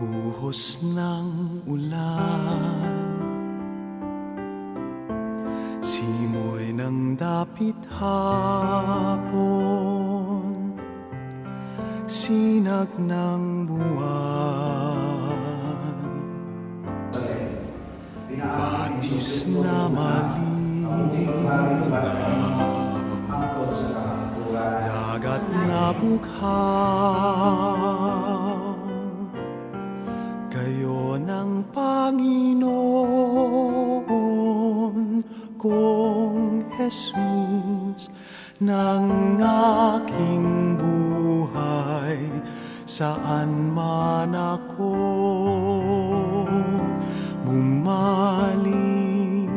Buhos ng ulan, simoy ng dapit hapon, sinag ng buwan, batis na malinaw, dagat na bughaw, kayo ng Panginoon kong Jesus ng aking buhay, saan man ako bumaling,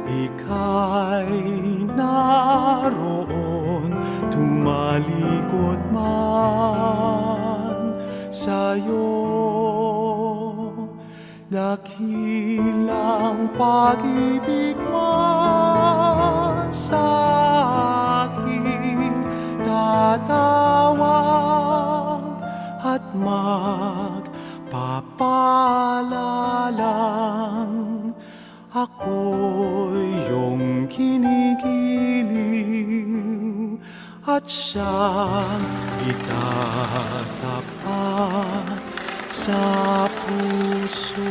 ika'y naroon, tumalikod man sa'yo. Dakilang pag-ibig mo sa'king tatawag at magpapalalang ako'y iyong kinikiling at siyang itatapat sa puso.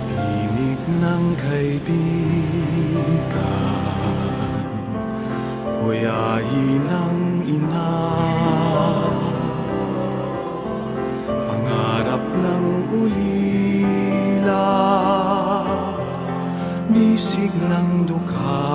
Tinig ng kaibigan, huyahin ng ina, pangarap ng ulila, bisig ng dukha,